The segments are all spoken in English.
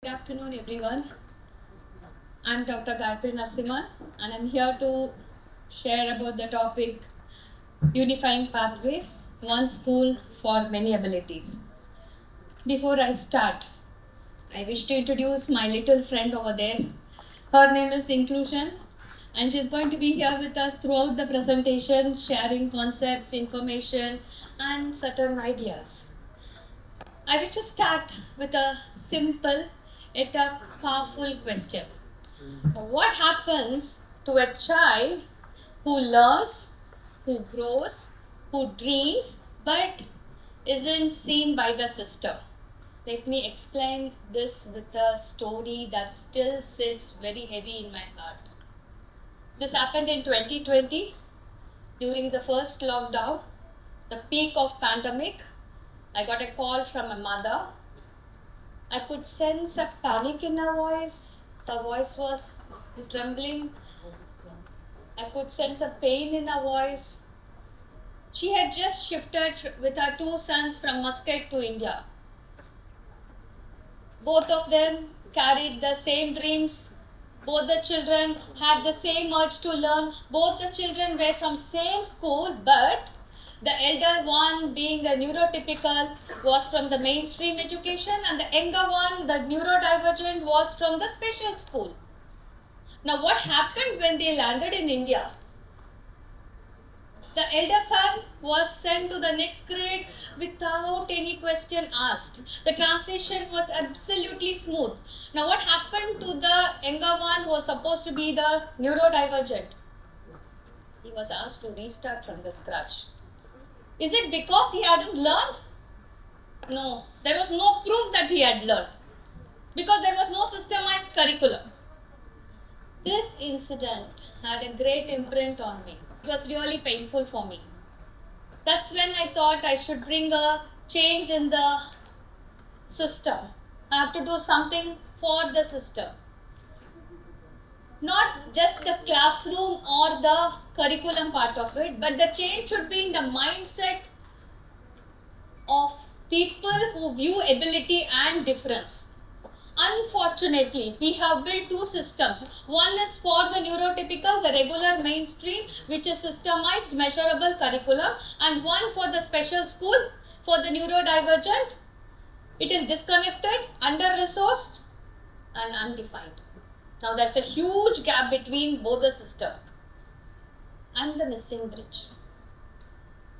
Good afternoon, everyone. I'm Dr. Gayatri Narasimhan, and I'm here to share about the topic Unifying Pathways, One School for Many Abilities. Before I start, I wish to introduce my little friend over there. Her name is Inclusion, and she's going to be here with us throughout the presentation, sharing concepts, information, and certain ideas. I wish to start with a simple yet a powerful question. What happens to a child who learns, who grows, who dreams, but isn't seen by the system? Let me explain this with a story that still sits very heavy in my heart. This happened in 2020 during the first lockdown, the peak of pandemic. I got a call from a mother. I could sense a panic in her voice. Her voice was trembling. I could sense a pain in her voice. She had just shifted with her two sons from Muscat to India. Both of them carried the same dreams. Both the children had the same urge to learn. Both the children were from same school, but the elder one, being a neurotypical, was from the mainstream education, and the younger one, the neurodivergent, was from the special school. Now, what happened when they landed in India? The elder son was sent to the next grade without any question asked. The transition was absolutely smooth. Now, what happened to the younger one who was supposed to be the neurodivergent? He was asked to restart from the scratch. Is it because he hadn't learned? No, there was no proof that he had learned because there was no systemized curriculum. This incident had a great imprint on me. It was really painful for me. That's when I thought I should bring a change in the system. I have to do something for the system. Not just the classroom or the curriculum part of it, but the change should be in the mindset of people who view ability and difference. Unfortunately, we have built two systems. One is for the neurotypical, the regular mainstream, which is systemized, measurable curriculum, and one for the special school, for the neurodivergent. It is disconnected, under-resourced, and undefined. Now, there's a huge gap between both the system and the missing bridge.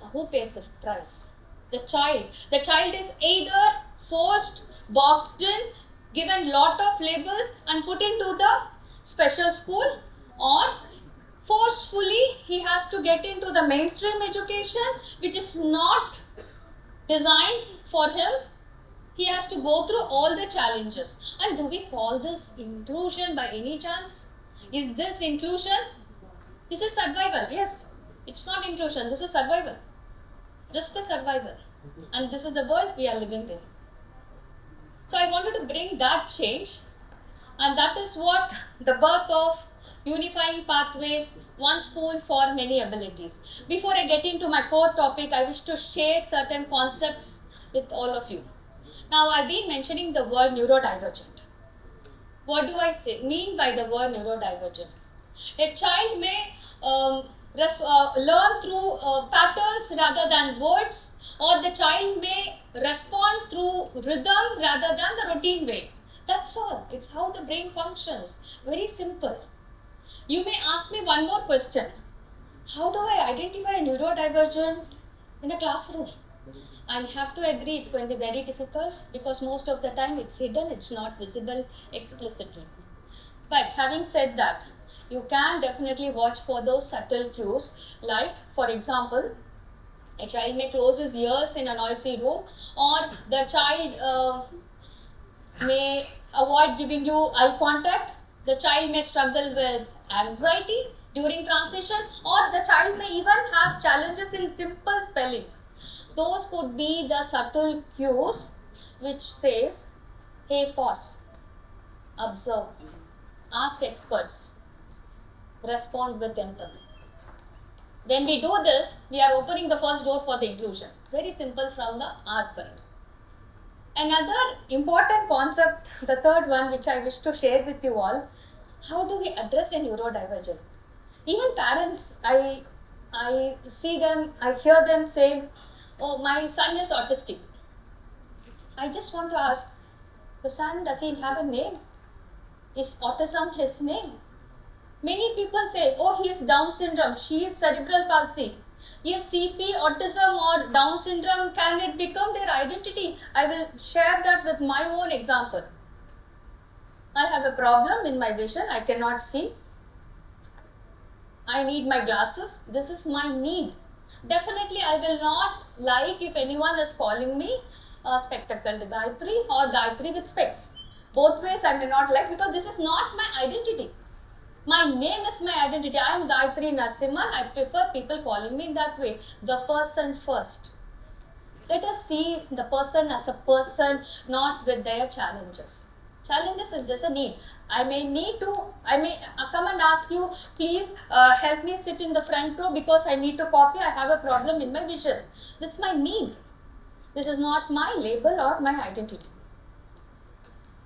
Now, who pays the price? The child. The child is either forced, boxed in, given lot of labels and put into the special school, or forcefully he has to get into the mainstream education which is not designed for him. He has to go through all the challenges. And do we call this inclusion by any chance? Is this inclusion? This is survival. Yes, it's not inclusion. This is survival. Just a survival. And this is the world we are living in. So I wanted to bring that change, and that is what the birth of Unifying Pathways, One School for Many Abilities. Before I get into my core topic, I wish to share certain concepts with all of you. Now, I've been mentioning the word neurodivergent. What do I mean by the word neurodivergent? A child may learn through patterns rather than words, or the child may respond through rhythm rather than the routine way. That's all. It's how the brain functions. Very simple. You may ask me one more question. How do I identify a neurodivergent in a classroom? I have to agree it's going to be very difficult because most of the time it's hidden, it's not visible explicitly. But having said that, you can definitely watch for those subtle cues, like, for example, a child may close his ears in a noisy room, or the child may avoid giving you eye contact. The child may struggle with anxiety during transition, or the child may even have challenges in simple spellings. Those could be the subtle cues which says, hey, pause, observe, ask experts, respond with empathy. When we do this, we are opening the first door for the inclusion. Very simple from the our side. Another important concept, the third one, which I wish to share with you all, how do we address a neurodivergent? Even parents, I see them, I hear them say, "Oh, my son is autistic." I just want to ask, your son, does he have a name? Is autism his name? Many people say, "Oh, he is Down syndrome, she is cerebral palsy." Yes, CP, autism, or Down syndrome, can it become their identity? I will share that with my own example. I have a problem in my vision, I cannot see. I need my glasses. This is my need. Definitely, I will not like if anyone is calling me spectacled Gayatri or Gayatri with specs. Both ways I may not like, because this is not my identity. My name is my identity. I am Gayatri Narasimhan. I prefer people calling me that way. The person first. Let us see the person as a person, not with their challenges. Challenges is just a need. I may come and ask you, please help me sit in the front row because I need to copy. I have a problem in my vision. This is my need. This is not my label or my identity.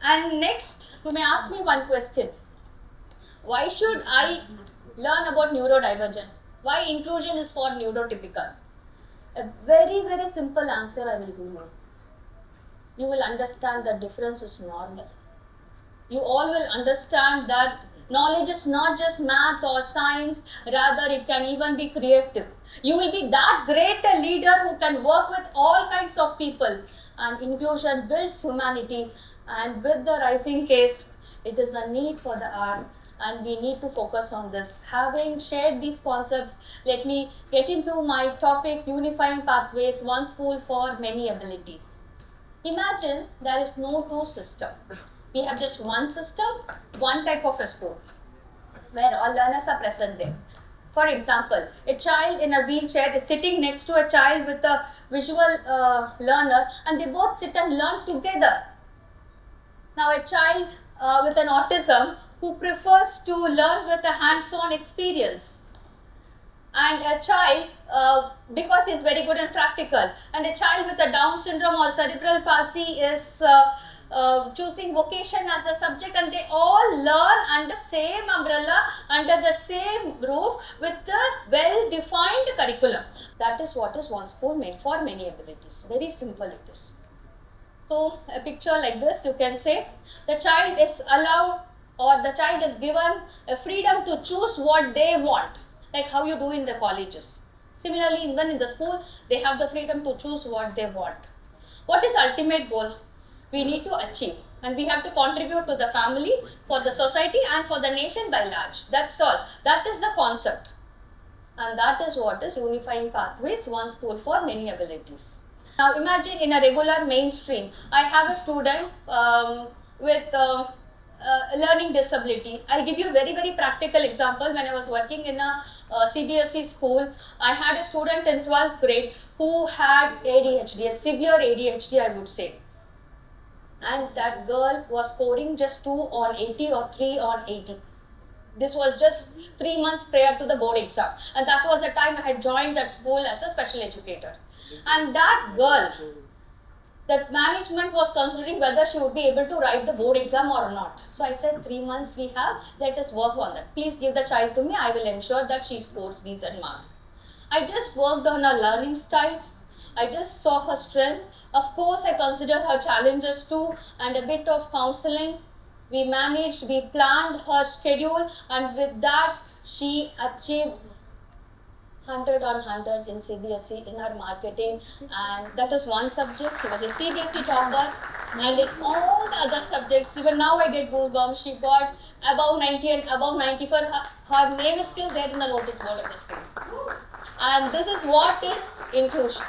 And next, you may ask me one question. Why should I learn about neurodivergent? Why inclusion is for neurotypical? A very, very simple answer I will give you. You will understand that difference is normal. You all will understand that knowledge is not just math or science, rather it can even be creative. You will be that great a leader who can work with all kinds of people, and inclusion builds humanity. And with the rising case, it is a need for the hour, and we need to focus on this. Having shared these concepts, let me get into my topic, unifying pathways, one school for many abilities. Imagine there is no two system. We have just one system, one type of a school, where all learners are present there. For example, a child in a wheelchair is sitting next to a child with a visual learner, and they both sit and learn together. Now, a child with an autism who prefers to learn with a hands-on experience, and a child because he is very good and practical, and a child with a Down syndrome or cerebral palsy is choosing vocation as a subject, and they all learn under same umbrella, under the same roof, with a well-defined curriculum. That is what is one school made for many abilities. Very simple it is. So a picture like this, you can say the child is allowed, or the child is given a freedom to choose what they want, like how you do in the colleges. Similarly, even in the school, they have the freedom to choose what they want. What is ultimate goal? We need to achieve, and we have to contribute to the family, for the society, and for the nation by large. That's all. That is the concept, and that is what is unifying pathways, one school for many abilities. Now imagine in a regular mainstream, I have a student with learning disability. I'll give you a very, very practical example. When I was working in a CBSE school, I had a student in 12th grade who had ADHD, a severe ADHD, I would say. And that girl was scoring just 2 on 80 or 3 on 80. This was just 3 months prior to the board exam, and that was the time I had joined that school as a special educator. And that girl, the management was considering whether she would be able to write the board exam or not. So I said, 3 months we have, let us work on that. Please give the child to me, I will ensure that she scores decent marks. I just worked on her learning styles. I just saw her strength. Of course, I considered her challenges too, and a bit of counseling. We managed, we planned her schedule, and with that, she achieved 100 on 100 in CBSE in her marketing, and that is one subject. She was a CBSE topper, and in all the other subjects, even now I get goosebumps, she got above 90 and above 94. Her name is still there in the notice board of the school. And this is what is inclusion.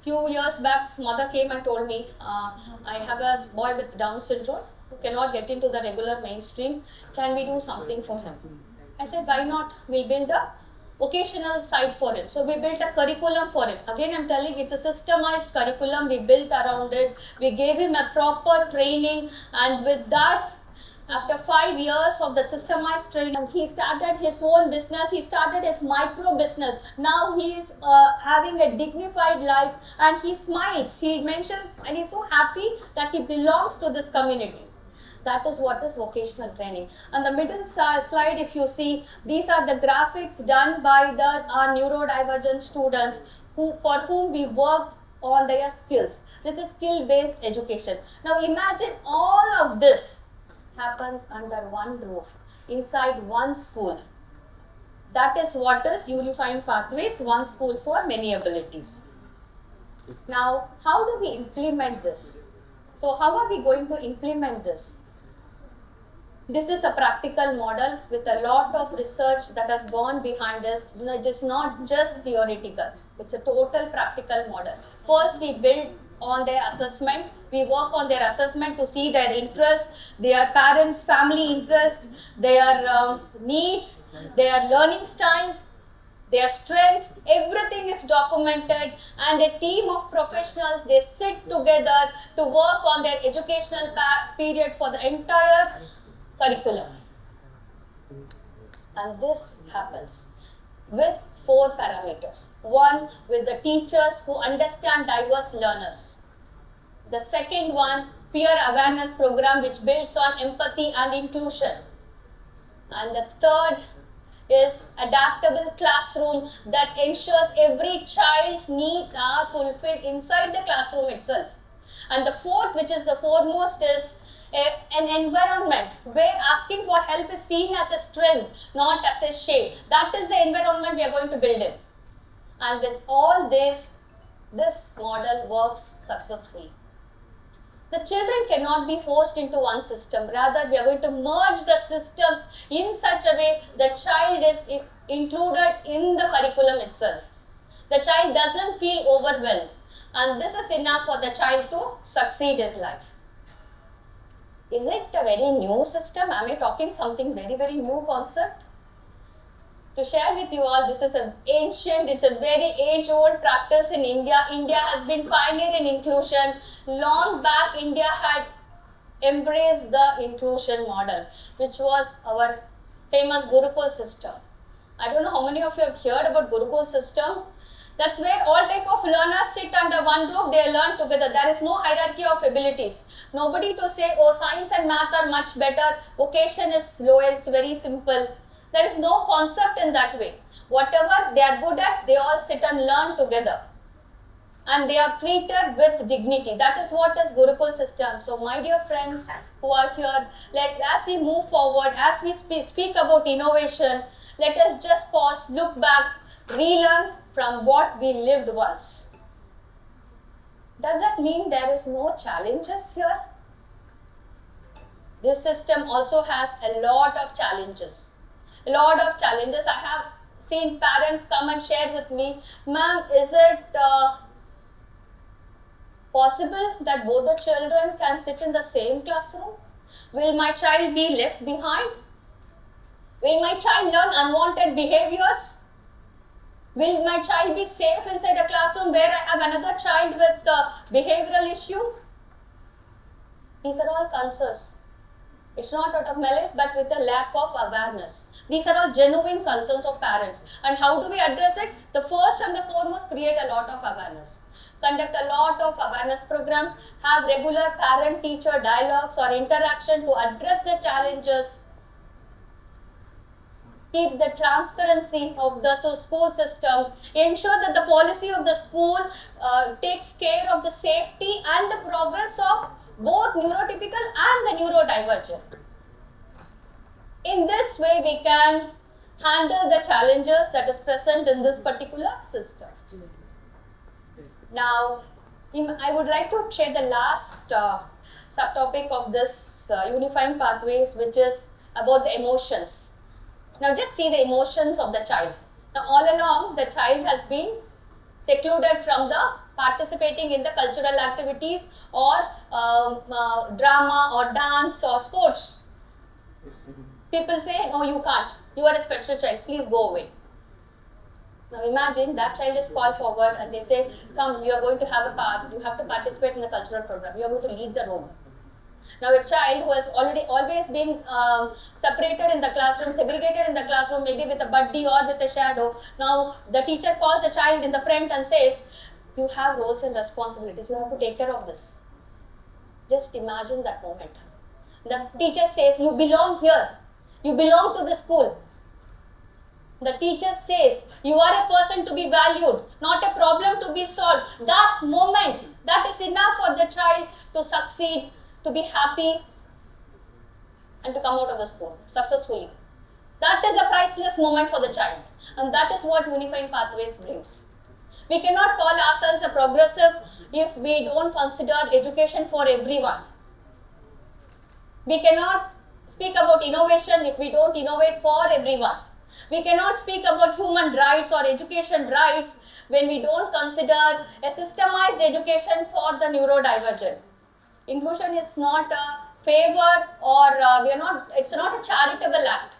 Few years back, mother came and told me, I have a boy with Down syndrome who cannot get into the regular mainstream. Can we do something for him? I said, why not? We'll build a vocational side for him. So we built a curriculum for him. Again, I'm telling, it's a systemized curriculum. We built around it. We gave him a proper training, and with that, After 5 years of the systemized training, he started his own business. He started his micro business. Now he is having a dignified life and he smiles. He mentions and he's so happy that he belongs to this community. That is what is vocational training. And the middle slide, if you see, these are the graphics done by our neurodivergent students for whom we work on their skills. This is skill-based education. Now imagine all of this happens under one roof, inside one school. That is what is Unifying Pathways, one school for many abilities. Now, how do we implement this? So how are we going to implement this? This is a practical model with a lot of research that has gone behind us. It is not just theoretical. It's a total practical model. First, we build on their assessment. We work on their assessment to see their interest, their parents' family interest, their needs, their learning styles, their strengths. Everything is documented, and a team of professionals, they sit together to work on their educational period for the entire curriculum. And this happens with 4 parameters. One, with the teachers who understand diverse learners. The second one, peer awareness program which builds on empathy and inclusion. And the third is adaptable classroom that ensures every child's needs are fulfilled inside the classroom itself. And the fourth, which is the foremost, is an environment where asking for help is seen as a strength, not as a shame. That is the environment we are going to build in. And with all this model works successfully. The children cannot be forced into one system. Rather, we are going to merge the systems in such a way the child is included in the curriculum itself. The child doesn't feel overwhelmed. And this is enough for the child to succeed in life. Is it a very new system? Am I talking something very, very new concept? To share with you all, this is it's a very age-old practice in India. India has been pioneer in inclusion. Long back, India had embraced the inclusion model, which was our famous Gurukul system. I don't know how many of you have heard about Gurukul system. That's where all type of learners sit under one roof, they learn together. There is no hierarchy of abilities. Nobody to say, oh, science and math are much better, vocation is lower, it's very simple. There is no concept in that way. Whatever they are good at, they all sit and learn together. And they are treated with dignity. That is what is Gurukul system. So my dear friends who are here, as we move forward, as we speak about innovation, let us just pause, look back, relearn from what we lived once. Does that mean there is no challenges here? This system also has a lot of challenges. A lot of challenges. I have seen parents come and share with me, ma'am, is it possible that both the children can sit in the same classroom? Will my child be left behind? Will my child learn unwanted behaviors? Will my child be safe inside a classroom where I have another child with behavioral issue? These are all concerns. It's not out of malice, but with a lack of awareness. These are all genuine concerns of parents. And how do we address it? The first and the foremost, create a lot of awareness. Conduct a lot of awareness programs, have regular parent-teacher dialogues or interaction to address the challenges. Keep the transparency of the school system. Ensure that the policy of the school takes care of the safety and the progress of both neurotypical and the neurodivergent. In this way, we can handle the challenges that is present in this particular system. Now, I would like to share the last subtopic of this Unifying Pathways, which is about the emotions. Now just see the emotions of the child. Now all along the child has been secluded from the participating in the cultural activities or drama or dance or sports. People say, no, you can't. You are a special child. Please go away. Now imagine that child is called forward and they say, come, you are going to have a part. You have to participate in the cultural program. You are going to lead the room. Now, a child who has already always been separated in the classroom, segregated in the classroom, maybe with a buddy or with a shadow. Now, the teacher calls a child in the front and says, "You have roles and responsibilities. You have to take care of this." Just imagine that moment. The teacher says, "You belong here. You belong to the school." The teacher says, "You are a person to be valued, not a problem to be solved." That moment, that is enough for the child to succeed, to be happy, and to come out of the school successfully. That is a priceless moment for the child. And that is what Unifying Pathways brings. We cannot call ourselves a progressive if we don't consider education for everyone. We cannot speak about innovation if we don't innovate for everyone. We cannot speak about human rights or education rights when we don't consider a systemized education for the neurodivergent. Inclusion is not a favor or it's not a charitable act.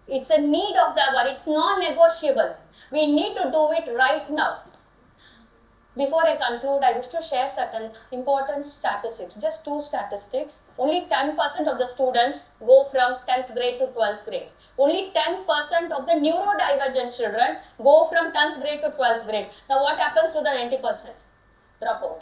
It's a need of the hour. It's non-negotiable. We need to do it right now. Before I conclude, I wish to share certain important statistics, just two statistics. Only 10% of the students go from 10th grade to 12th grade. Only 10% of the neurodivergent children go from 10th grade to 12th grade. Now what happens to the 90%? Drop out.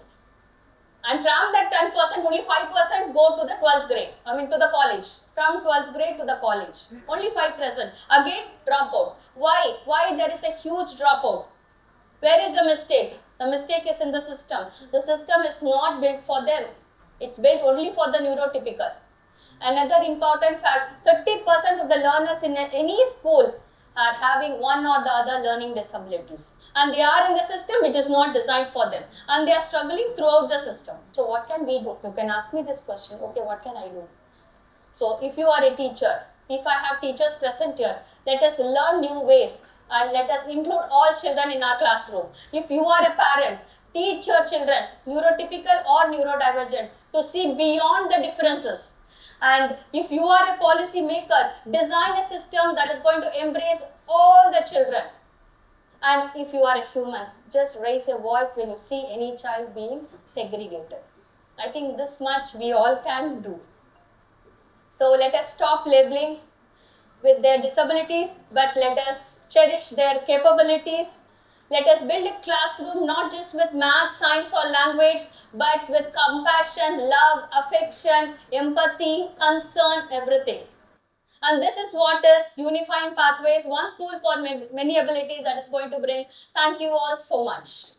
And from that 10%, only 5% go to the 12th grade, to the college. From 12th grade to the college. Only 5%. Again, drop out. Why? Why there is a huge dropout? Where is the mistake? The mistake is in the system. The system is not built for them. It's built only for the neurotypical. Another important fact, 30% of the learners in any school are having one or the other learning disabilities. And they are in the system which is not designed for them. And they are struggling throughout the system. So what can we do? You can ask me this question. Okay, what can I do? So if you are a teacher, if I have teachers present here, let us learn new ways. And let us include all children in our classroom. If you are a parent, teach your children, neurotypical or neurodivergent, to see beyond the differences. And if you are a policy maker, design a system that is going to embrace all the children. And if you are a human, just raise a voice when you see any child being segregated. I think this much we all can do. So let us stop labeling with their disabilities, but let us cherish their capabilities. Let us build a classroom not just with math, science or language, but with compassion, love, affection, empathy, concern, everything. And this is what is Unifying Pathways, one school for many abilities that is going to bring. Thank you all so much.